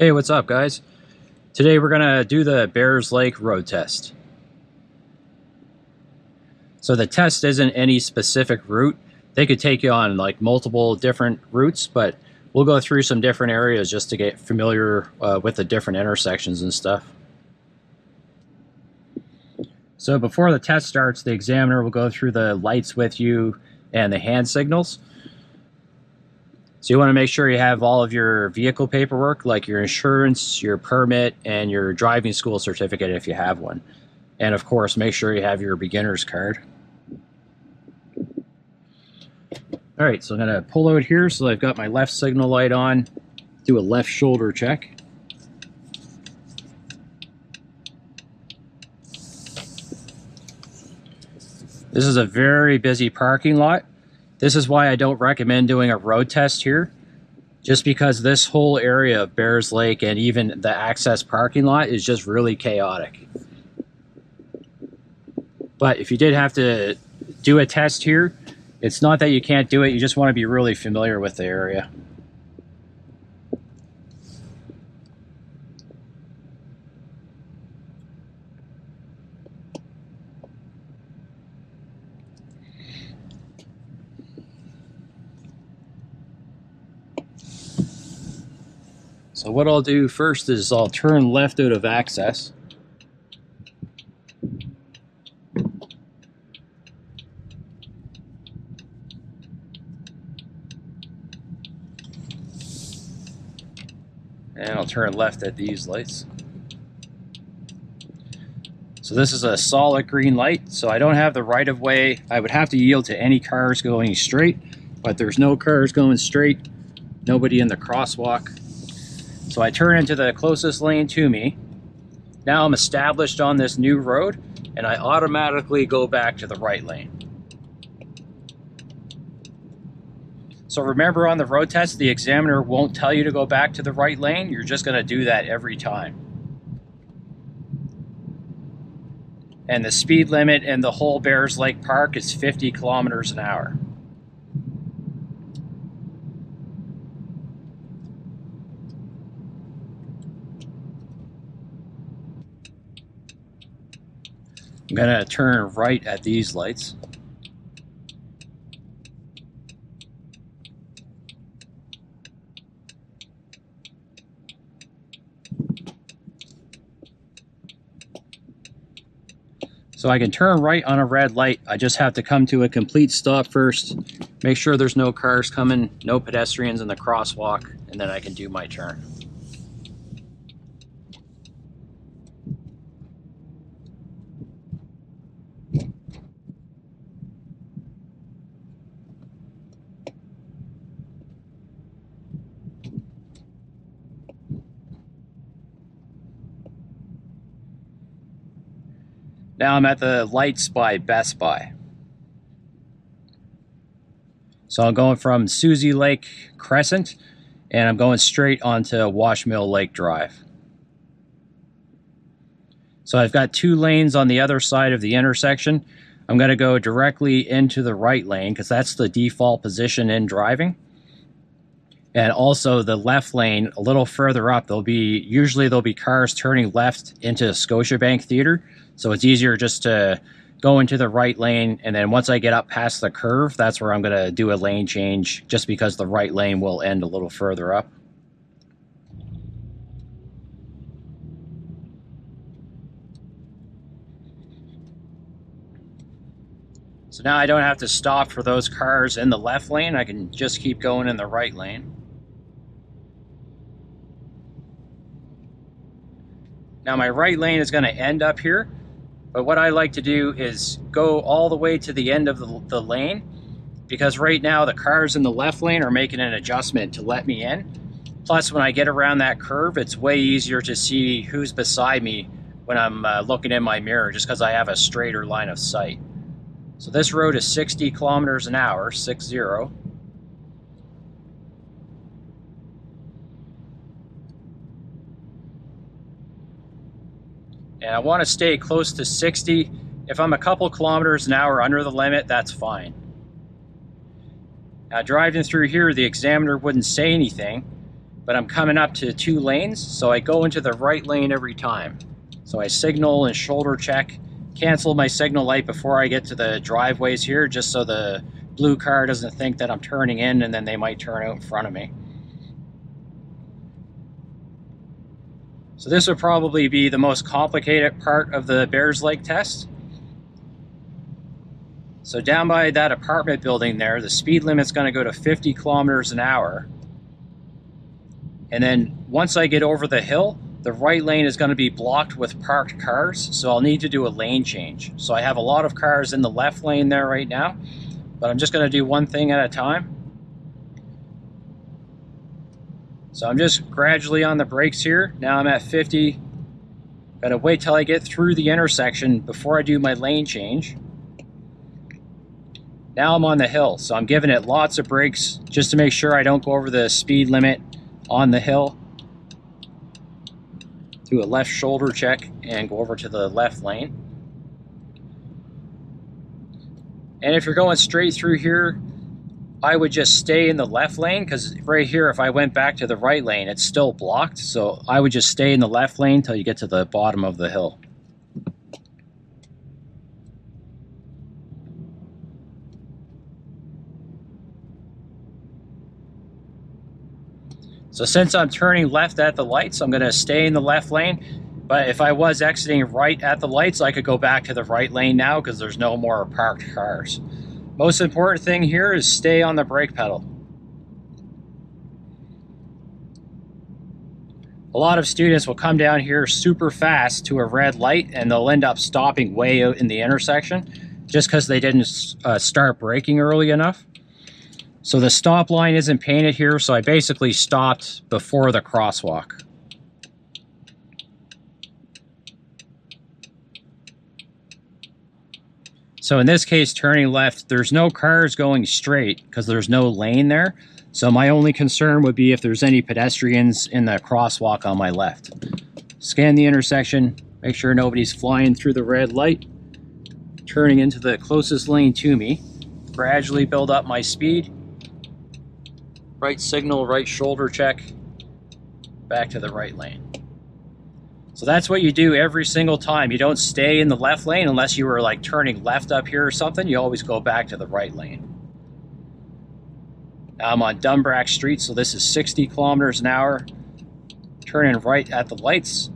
Hey, what's up, guys? Today we're gonna do the Bears Lake road test. So the test isn't any specific route. They could take you on like multiple different routes, but we'll go through some different areas just to get familiar with the different intersections and stuff. So before the test starts, the examiner will go through the lights with you and the hand signals. So you want to make sure you have all of your vehicle paperwork, like your insurance, your permit, and your driving school certificate if you have one. And of course, make sure you have your beginner's card. All right, so I'm gonna pull out here. So I've got my left signal light on, do a left shoulder check. This is a very busy parking lot. This is why I don't recommend doing a road test here, just because this whole area of Bears Lake and even the access parking lot is just really chaotic. But if you did have to do a test here, it's not that you can't do it, you just want to be really familiar with the area. So what I'll do first is I'll turn left out of access. And I'll turn left at these lights. So this is a solid green light, so I don't have the right of way. I would have to yield to any cars going straight, but there's no cars going straight, nobody in the crosswalk. So I turn into the closest lane to me. Now I'm established on this new road, and I automatically go back to the right lane. So remember, on the road test, the examiner won't tell you to go back to the right lane. You're just gonna do that every time. And the speed limit in the whole Bears Lake Park is 50 kilometers an hour. I'm gonna turn right at these lights. So I can turn right on a red light. I just have to come to a complete stop first, make sure there's no cars coming, no pedestrians in the crosswalk, and then I can do my turn. Now I'm at the lights by Best Buy. So I'm going from Susie Lake Crescent, and I'm going straight onto Washmill Lake Drive. So I've got two lanes on the other side of the intersection. I'm gonna go directly into the right lane because that's the default position in driving. And also the left lane, a little further up, usually there'll be cars turning left into Scotiabank Theater. So it's easier just to go into the right lane, and then once I get up past the curve, that's where I'm gonna do a lane change, just because the right lane will end a little further up. So now I don't have to stop for those cars in the left lane, I can just keep going in the right lane. Now my right lane is gonna end up here, but what I like to do is go all the way to the end of the lane, because right now the cars in the left lane are making an adjustment to let me in. Plus, when I get around that curve, it's way easier to see who's beside me when I'm looking in my mirror, just because I have a straighter line of sight. So this road is 60 kilometers an hour, 60. And I want to stay close to 60. If I'm a couple kilometers an hour under the limit, that's fine. Now driving through here, the examiner wouldn't say anything, but I'm coming up to 2 lanes, so I go into the right lane every time. So I signal and shoulder check, cancel my signal light before I get to the driveways here, just so the blue car doesn't think that I'm turning in and then they might turn out in front of me. So this would probably be the most complicated part of the Bears Lake test. So down by that apartment building there, the speed limit's going to go to 50 kilometers an hour. And then once I get over the hill, the right lane is going to be blocked with parked cars, so I'll need to do a lane change. So I have a lot of cars in the left lane there right now, but I'm just going to do one thing at a time. So I'm just gradually on the brakes here. Now I'm at 50. Gotta wait till I get through the intersection before I do my lane change. Now I'm on the hill, so I'm giving it lots of brakes just to make sure I don't go over the speed limit on the hill. Do a left shoulder check and go over to the left lane. And if you're going straight through here, I would just stay in the left lane, because right here, if I went back to the right lane, it's still blocked. So I would just stay in the left lane until you get to the bottom of the hill. So since I'm turning left at the lights, I'm going to stay in the left lane. But if I was exiting right at the lights, I could go back to the right lane now because there's no more parked cars. Most important thing here is stay on the brake pedal. A lot of students will come down here super fast to a red light and they'll end up stopping way out in the intersection just because they didn't start braking early enough. So the stop line isn't painted here, so I basically stopped before the crosswalk. So in this case, turning left, there's no cars going straight because there's no lane there. So my only concern would be if there's any pedestrians in the crosswalk on my left. Scan the intersection, make sure nobody's flying through the red light, turning into the closest lane to me, gradually build up my speed, right signal, right shoulder check, back to the right lane. So that's what you do every single time. You don't stay in the left lane unless you were like turning left up here or something. You always go back to the right lane. Now I'm on Dunbrack Street, so this is 60 kilometers an hour. Turning right at the lights.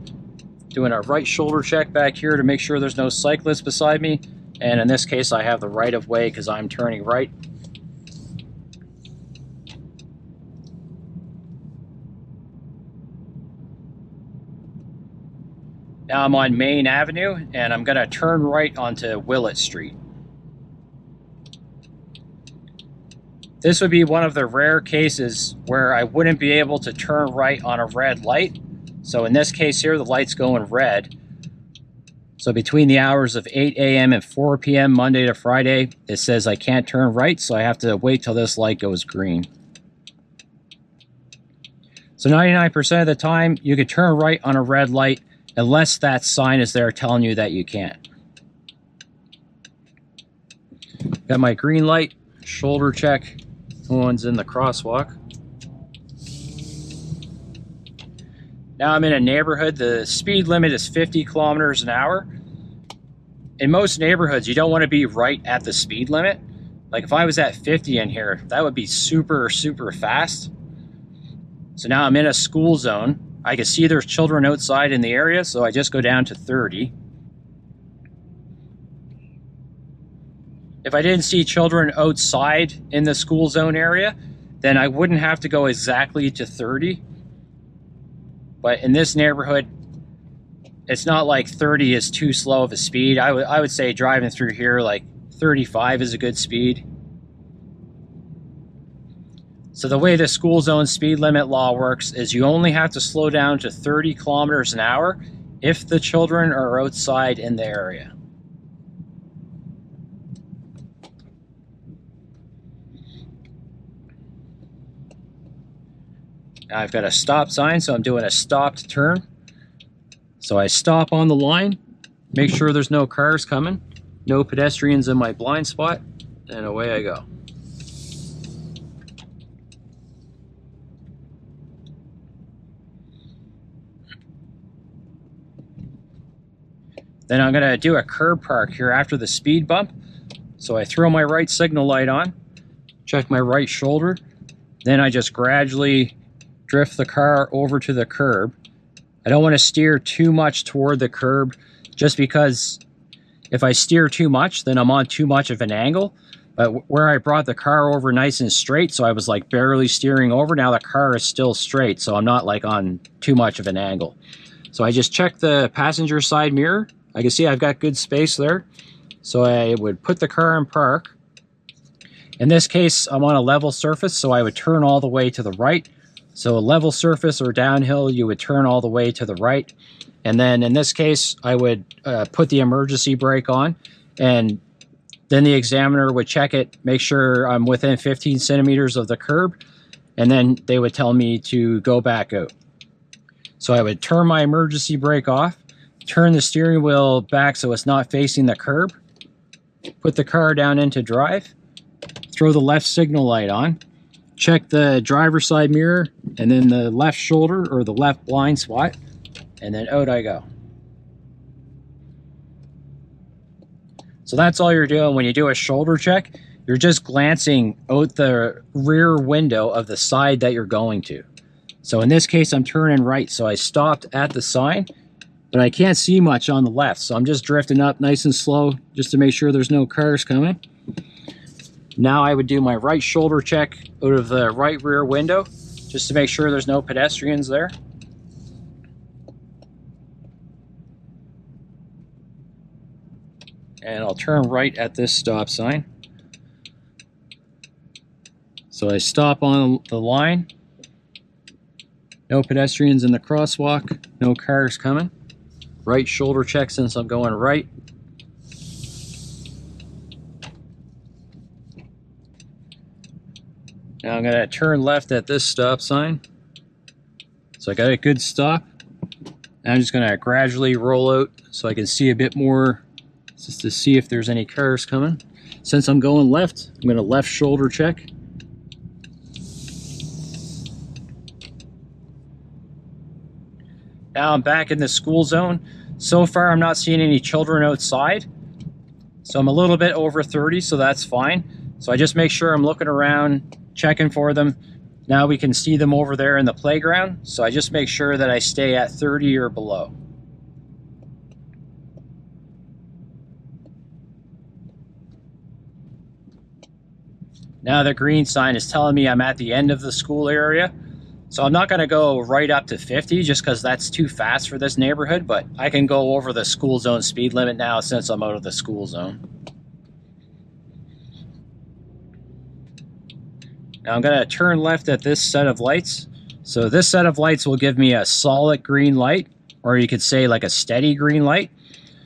Doing a right shoulder check back here to make sure there's no cyclists beside me. And in this case, I have the right of way because I'm turning right. Now I'm on Main Avenue, and I'm going to turn right onto Willett Street. This would be one of the rare cases where I wouldn't be able to turn right on a red light. So in this case here, the light's going red. So between the hours of 8 a.m. and 4 p.m. Monday to Friday, it says I can't turn right, so I have to wait till this light goes green. So 99% of the time, you can turn right on a red light unless that sign is there telling you that you can't. Got my green light, shoulder check, no one's in the crosswalk. Now I'm in a neighborhood, the speed limit is 50 kilometers an hour. In most neighborhoods, you don't want to be right at the speed limit. Like if I was at 50 in here, that would be super, super fast. So now I'm in a school zone. I can see there's children outside in the area, so I just go down to 30. If I didn't see children outside in the school zone area, then I wouldn't have to go exactly to 30. But in this neighborhood, it's not like 30 is too slow of a speed. I would say driving through here, like 35 is a good speed. So the way the school zone speed limit law works is you only have to slow down to 30 kilometers an hour if the children are outside in the area. Now I've got a stop sign, so I'm doing a stopped turn. So I stop on the line, make sure there's no cars coming, no pedestrians in my blind spot, and away I go. Then I'm gonna do a curb park here after the speed bump. So I throw my right signal light on, check my right shoulder, then I just gradually drift the car over to the curb. I don't want to steer too much toward the curb, just because if I steer too much, then I'm on too much of an angle. But where I brought the car over nice and straight, so I was like barely steering over, now the car is still straight, so I'm not like on too much of an angle. So I just check the passenger side mirror. I can see I've got good space there. So I would put the car in park. In this case, I'm on a level surface, so I would turn all the way to the right. So a level surface or downhill, you would turn all the way to the right. And then in this case, I would put the emergency brake on, and then the examiner would check it, make sure I'm within 15 centimeters of the curb, and then they would tell me to go back out. So I would turn my emergency brake off, turn the steering wheel back so it's not facing the curb, put the car down into drive, throw the left signal light on, check the driver's side mirror, and then the left shoulder or the left blind spot, and then out I go. So that's all you're doing when you do a shoulder check. You're just glancing out the rear window of the side that you're going to. So in this case, I'm turning right, so I stopped at the sign, but I can't see much on the left, so I'm just drifting up nice and slow just to make sure there's no cars coming. Now I would do my right shoulder check out of the right rear window just to make sure there's no pedestrians there. And I'll turn right at this stop sign. So I stop on the line. No pedestrians in the crosswalk, no cars coming. Right shoulder check since I'm going right. Now I'm going to turn left at this stop sign. So I got a good stop. Now I'm just going to gradually roll out so I can see a bit more, just to see if there's any cars coming. Since I'm going left, I'm going to left shoulder check. Now I'm back in the school zone. So far I'm not seeing any children outside. So I'm a little bit over 30, so that's fine. So I just make sure I'm looking around, checking for them. Now we can see them over there in the playground. So I just make sure that I stay at 30 or below. Now the green sign is telling me I'm at the end of the school area. So I'm not going to go right up to 50 just because that's too fast for this neighborhood, but I can go over the school zone speed limit now since I'm out of the school zone. Now I'm going to turn left at this set of lights. So this set of lights will give me a solid green light, or you could say like a steady green light.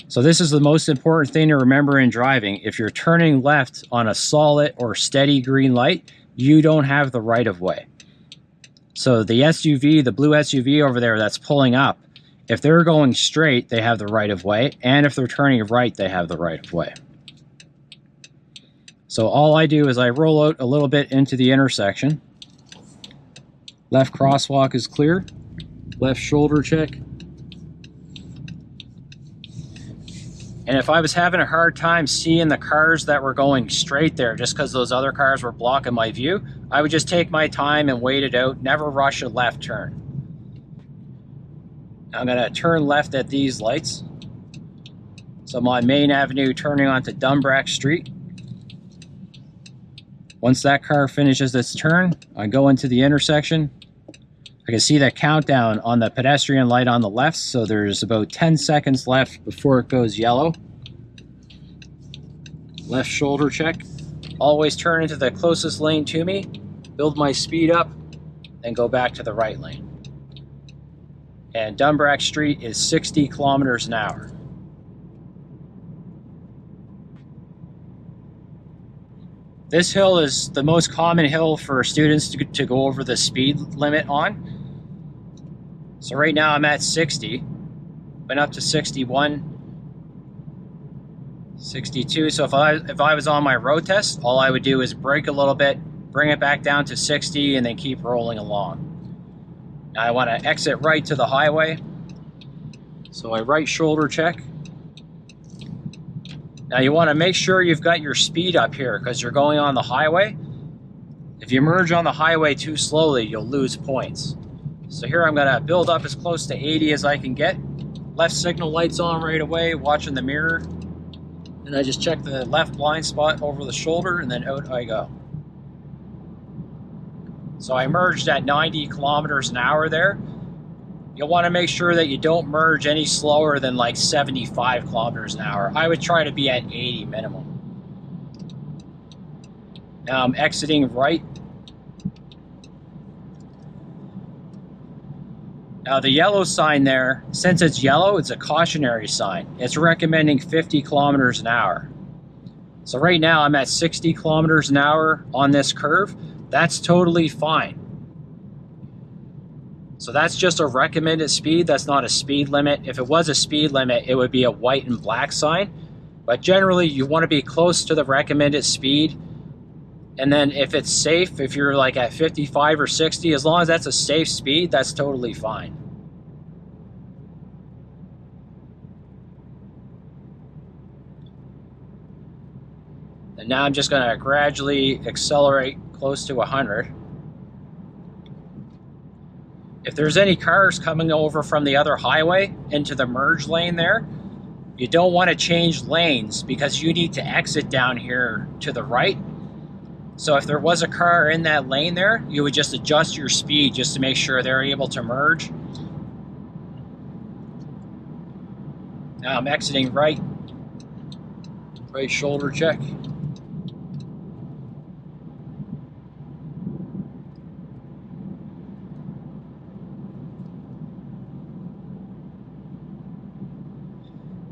So this is the most important thing to remember in driving. If you're turning left on a solid or steady green light, you don't have the right of way. So the SUV, the blue SUV over there that's pulling up, if they're going straight, they have the right of way. And if they're turning right, they have the right of way. So all I do is I roll out a little bit into the intersection. Left crosswalk is clear. Left shoulder check. And if I was having a hard time seeing the cars that were going straight there just because those other cars were blocking my view, I would just take my time and wait it out, never rush a left turn. I'm going to turn left at these lights. So I'm on Main Avenue turning onto Dumbrack Street. Once that car finishes its turn, I go into the intersection. I can see the countdown on the pedestrian light on the left, so there's about 10 seconds left before it goes yellow. Left shoulder check. Always turn into the closest lane to me, build my speed up, and go back to the right lane. And Dumbrack Street is 60 kilometers an hour. This hill is the most common hill for students to go over the speed limit on. So right now I'm at 60, went up to 61, 62. So if I was on my road test, all I would do is brake a little bit, bring it back down to 60, and then keep rolling along. Now I want to exit right to the highway. So I right shoulder check. Now you want to make sure you've got your speed up here because you're going on the highway. If you merge on the highway too slowly, you'll lose points. So here I'm going to build up as close to 80 as I can get. Left signal light's on right away, watching the mirror. And I just check the left blind spot over the shoulder and then out I go. So I merged at 90 kilometers an hour there. You'll want to make sure that you don't merge any slower than like 75 kilometers an hour. I would try to be at 80 minimum. Now I'm exiting right. Now the yellow sign there, since it's yellow, it's a cautionary sign. It's recommending 50 kilometers an hour. So right now I'm at 60 kilometers an hour on this curve. That's totally fine. So that's just a recommended speed. That's not a speed limit. If it was a speed limit, it would be a white and black sign. But generally, you want to be close to the recommended speed. And then if it's safe, if you're like at 55 or 60, as long as that's a safe speed, that's totally fine. And now I'm just going to gradually accelerate close to 100. If there's any cars coming over from the other highway into the merge lane there, you don't want to change lanes because you need to exit down here to the right. So if there was a car in that lane there, you would just adjust your speed just to make sure they're able to merge. Now I'm exiting right shoulder check.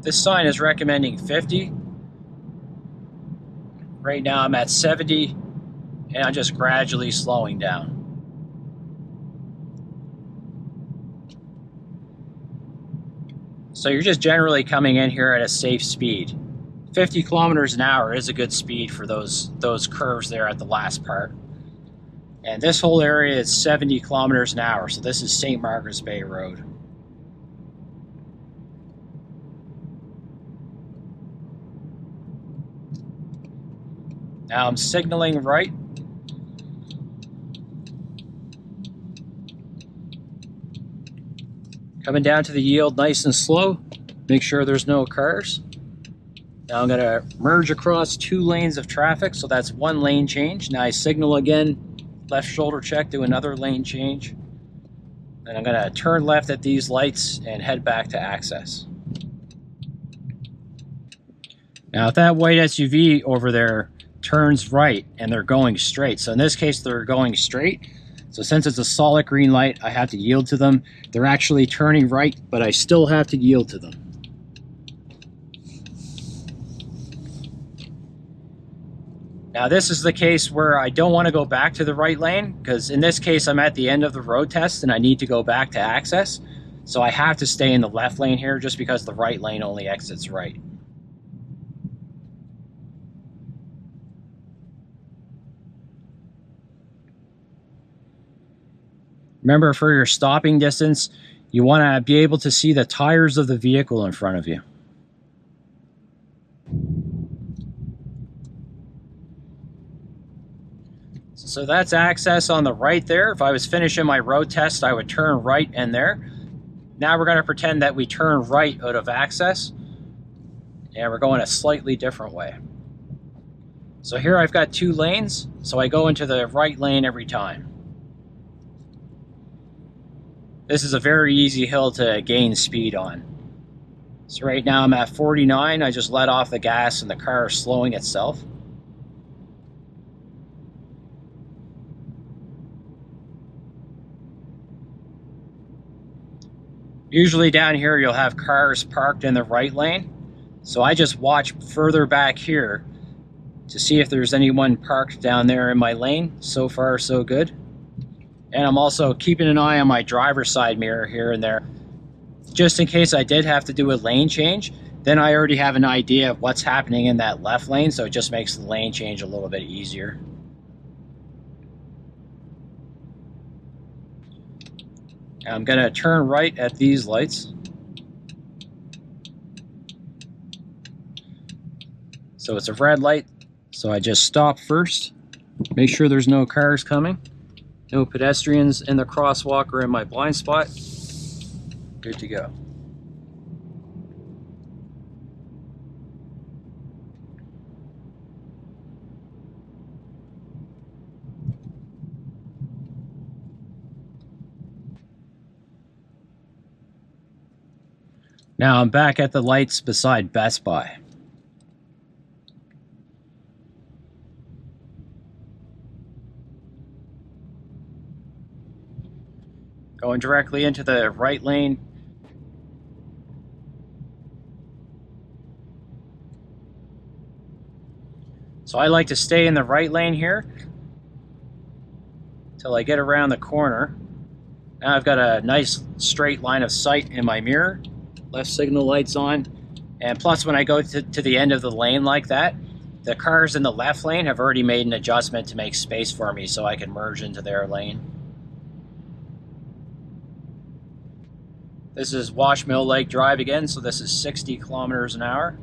This sign is recommending 50. Right now I'm at 70 and I'm just gradually slowing down. So you're just generally coming in here at a safe speed. 50 kilometers an hour is a good speed for those curves there at the last part. And this whole area is 70 kilometers an hour, so this is St. Margaret's Bay Road. Now I'm signaling right. Coming down to the yield nice and slow. Make sure there's no cars. Now I'm going to merge across 2 lanes of traffic, so that's 1 lane change. Now I signal again, left shoulder check, do another lane change. Then I'm going to turn left at these lights and head back to access. Now if that white SUV over there turns right and they're going straight, so in this case they're going straight, so since it's a solid green light I have to yield to them. They're actually turning right, but I still have to yield to them. Now this is the case where I don't want to go back to the right lane, because in this case I'm at the end of the road test and I need to go back to access, so I have to stay in the left lane here just because the right lane only exits right. Remember, for your stopping distance, you want to be able to see the tires of the vehicle in front of you. So that's access on the right there. If I was finishing my road test, I would turn right in there. Now we're going to pretend that we turn right out of access, and we're going a slightly different way. So here I've got 2 lanes, so I go into the right lane every time. This is a very easy hill to gain speed on. So right now I'm at 49, I just let off the gas and the car is slowing itself. Usually down here you'll have cars parked in the right lane, so I just watch further back here to see if there's anyone parked down there in my lane. So far so good. And I'm also keeping an eye on my driver's side mirror here and there, just in case I did have to do a lane change. Then I already have an idea of what's happening in that left lane, so it just makes the lane change a little bit easier. I'm going to turn right at these lights. So it's a red light, so I just stop first, make sure there's no cars coming, no pedestrians in the crosswalk or in my blind spot. Good to go. Now I'm back at the lights beside Best Buy. Going directly into the right lane. So I like to stay in the right lane here till I get around the corner. Now I've got a nice straight line of sight in my mirror. Left signal light's on. And plus when I go to the end of the lane like that, the cars in the left lane have already made an adjustment to make space for me so I can merge into their lane. This is Washmill Lake Drive again, so this is 60 kilometers an hour.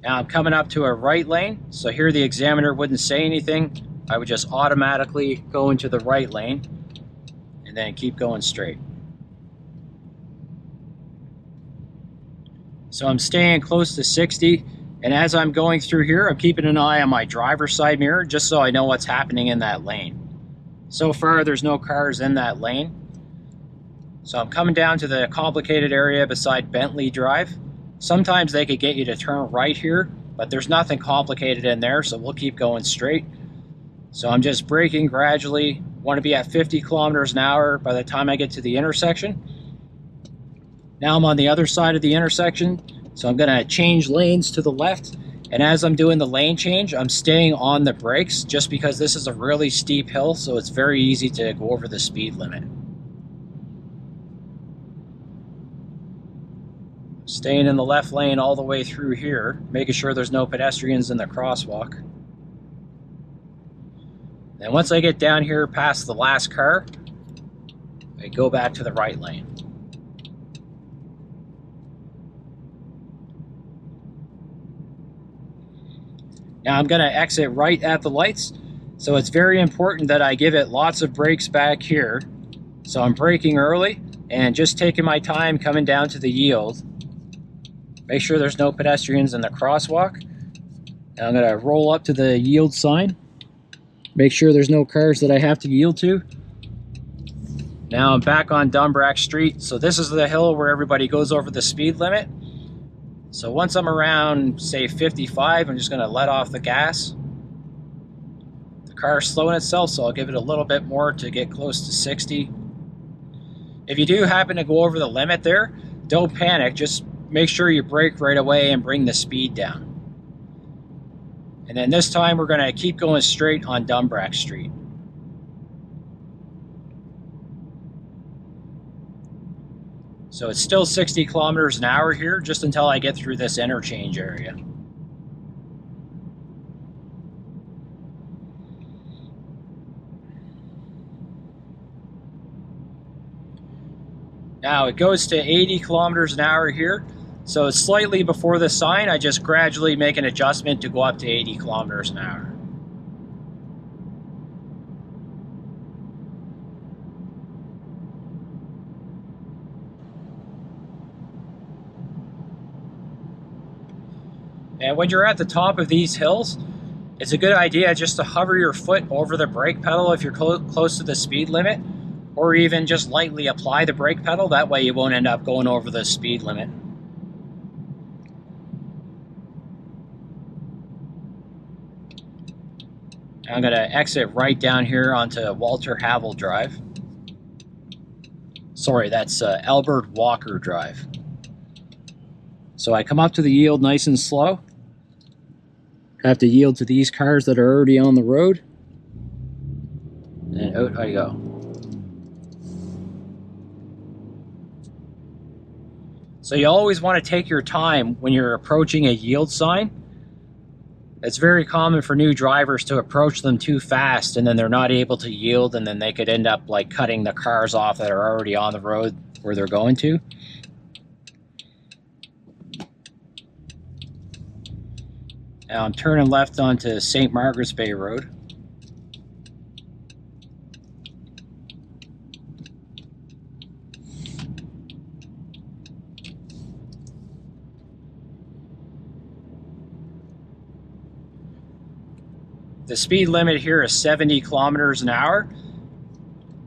Now I'm coming up to a right lane, so here the examiner wouldn't say anything. I would just automatically go into the right lane and then keep going straight. So I'm staying close to 60, and as I'm going through here, I'm keeping an eye on my driver's side mirror just so I know what's happening in that lane. So far, there's no cars in that lane. So I'm coming down to the complicated area beside Bentley Drive. Sometimes they could get you to turn right here, but there's nothing complicated in there, so we'll keep going straight. So I'm just braking gradually. Want to be at 50 kilometers an hour by the time I get to the intersection. Now I'm on the other side of the intersection, so I'm going to change lanes to the left. And as I'm doing the lane change, I'm staying on the brakes just because this is a really steep hill, so it's very easy to go over the speed limit. Staying in the left lane all the way through here, making sure there's no pedestrians in the crosswalk. And once I get down here past the last car, I go back to the right lane. Now I'm going to exit right at the lights, so it's very important that I give it lots of brakes back here. So I'm braking early and just taking my time coming down to the yield. Make sure there's no pedestrians in the crosswalk. Now I'm going to roll up to the yield sign. Make sure there's no cars that I have to yield to. Now I'm back on Dumbrack Street. So this is the hill where everybody goes over the speed limit. So once I'm around, say 55, I'm just going to let off the gas. The car's slowing itself, so I'll give it a little bit more to get close to 60. If you do happen to go over the limit there, don't panic. Just make sure you brake right away and bring the speed down. And then this time we're going to keep going straight on Dumbrack Street. So it's still 60 kilometers an hour here, just until I get through this interchange area. Now it goes to 80 kilometers an hour here. So it's slightly before the sign. I just gradually make an adjustment to go up to 80 kilometers an hour. And when you're at the top of these hills, it's a good idea just to hover your foot over the brake pedal if you're close to the speed limit, or even just lightly apply the brake pedal. That way you won't end up going over the speed limit. I'm going to exit right down here onto Walter Havel Drive. Sorry, that's Albert Walker Drive. So I come up to the yield nice and slow. Have to yield to these cars that are already on the road. And out I go. So you always want to take your time when you're approaching a yield sign. It's very common for new drivers to approach them too fast and then they're not able to yield, and then they could end up like cutting the cars off that are already on the road where they're going to. Now I'm turning left onto St. Margaret's Bay Road. The speed limit here is 70 kilometers an hour,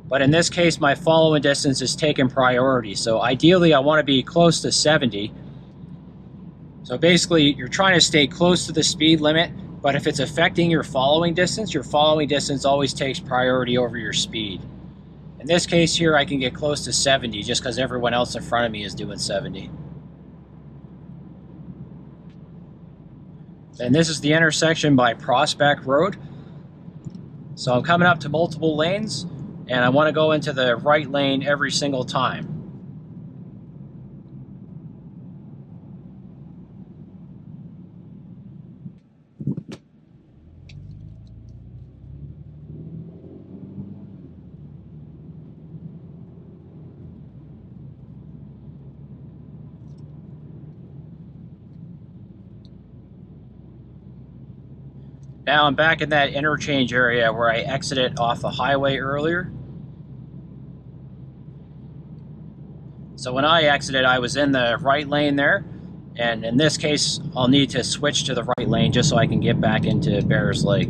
but in this case my following distance is taking priority. So ideally I want to be close to 70. So basically you're trying to stay close to the speed limit, but if it's affecting your following distance always takes priority over your speed. In this case here I can get close to 70 just because everyone else in front of me is doing 70. And this is the intersection by Prospect Road. So I'm coming up to multiple lanes and I want to go into the right lane every single time. Now I'm back in that interchange area where I exited off the highway earlier. So when I exited, I was in the right lane there. And in this case, I'll need to switch to the right lane just so I can get back into Bears Lake.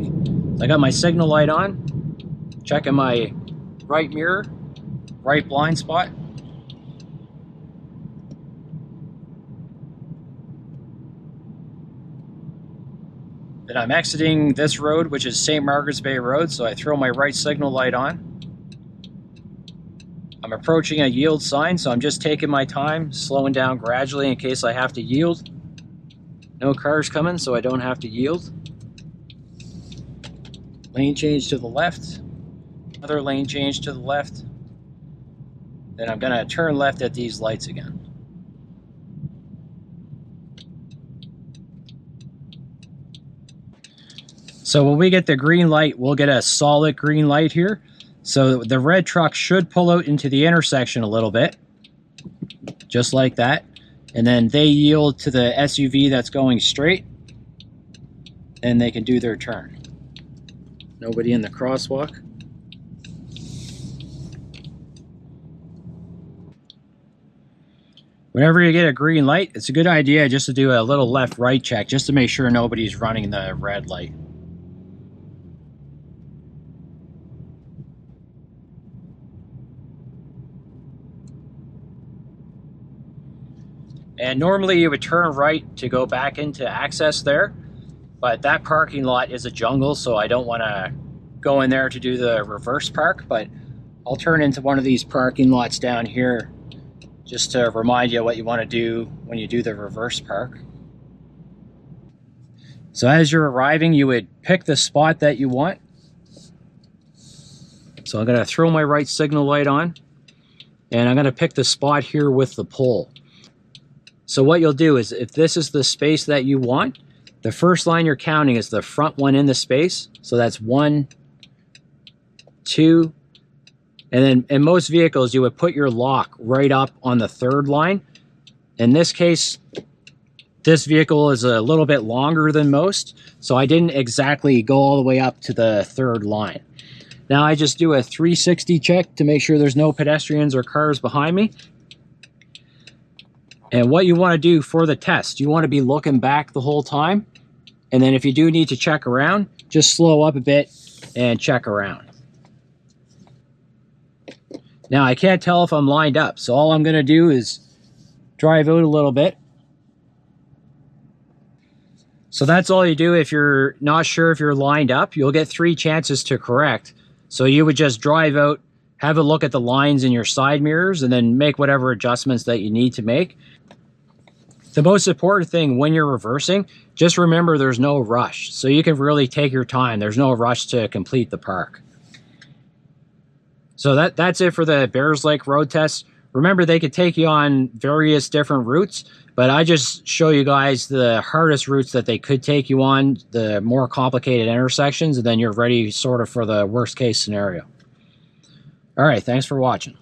I got my signal light on, checking my right mirror, right blind spot. Then I'm exiting this road, which is St. Margaret's Bay Road, so I throw my right signal light on. I'm approaching a yield sign, so I'm just taking my time, slowing down gradually in case I have to yield. No cars coming, so I don't have to yield. Lane change to the left. Another lane change to the left. Then I'm gonna turn left at these lights again. So when we get the green light, we'll get a solid green light here. So the red truck should pull out into the intersection a little bit, just like that. And then they yield to the SUV that's going straight, and they can do their turn. Nobody in the crosswalk. Whenever you get a green light, it's a good idea just to do a little left-right check, just to make sure nobody's running the red light. And normally you would turn right to go back into access there, but that parking lot is a jungle, so I don't want to go in there to do the reverse park, but I'll turn into one of these parking lots down here just to remind you what you want to do when you do the reverse park. So as you're arriving, you would pick the spot that you want. So I'm going to throw my right signal light on, and I'm going to pick the spot here with the pole. So what you'll do is, if this is the space that you want, the first line you're counting is the front one in the space. So that's 1, 2, and then in most vehicles you would put your lock right up on the third line. In this case, this vehicle is a little bit longer than most, so I didn't exactly go all the way up to the third line. Now I just do a 360 check to make sure there's no pedestrians or cars behind me. And what you want to do for the test, you want to be looking back the whole time. And then if you do need to check around, just slow up a bit and check around. Now I can't tell if I'm lined up, so all I'm going to do is drive out a little bit. So that's all you do. If you're not sure if you're lined up, you'll get 3 chances to correct. So you would just drive out, have a look at the lines in your side mirrors, and then make whatever adjustments that you need to make. The most important thing when you're reversing, just remember there's no rush. So you can really take your time. There's no rush to complete the park. So that's it for the Bears Lake road test. Remember, they could take you on various different routes, but I just show you guys the hardest routes that they could take you on, the more complicated intersections, and then you're ready sort of for the worst case scenario. All right, thanks for watching.